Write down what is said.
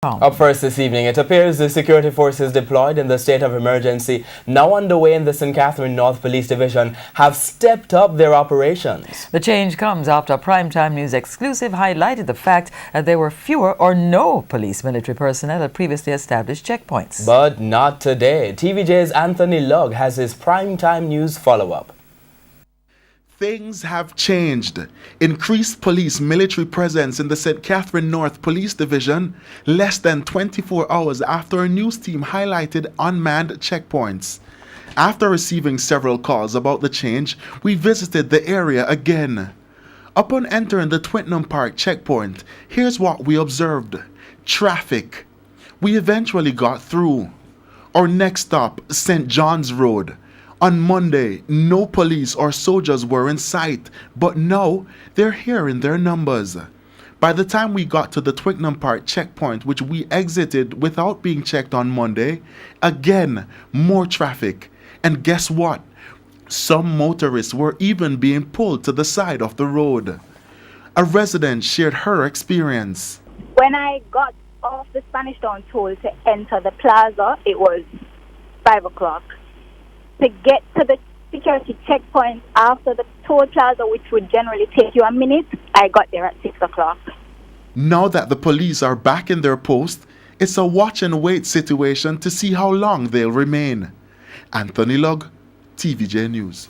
Up first this evening, it appears the security forces deployed in the state of emergency now underway in the St. Catherine North Police Division have stepped up their operations. The change comes after a primetime news exclusive highlighted the fact that there were fewer or no police military personnel at previously established checkpoints. But not today. TVJ's Anthony Lugg has his primetime news follow-up. Things have changed. Increased police military presence in the St. Catherine North Police Division less than 24 hours after a news team highlighted unmanned checkpoints. After receiving several calls about the change, we visited the area again. Upon entering the Twickenham Park checkpoint, here's what we observed. Traffic. We eventually got through. Our next stop, St. John's Road. On Monday, no police or soldiers were in sight, but now they're here in their numbers. By the time we got to the Twickenham Park checkpoint, which we exited without being checked on Monday, again, more traffic. And guess what? Some motorists were even being pulled to the side of the road. A resident shared her experience. When I got off the Spanish Town toll to enter the plaza, it was 5 o'clock. To get to the security checkpoint after the toll plaza, which would generally take you a minute, I got there at 6 o'clock. Now that the police are back in their post, it's a watch and wait situation to see how long they'll remain. Anthony Lugg, TVJ News.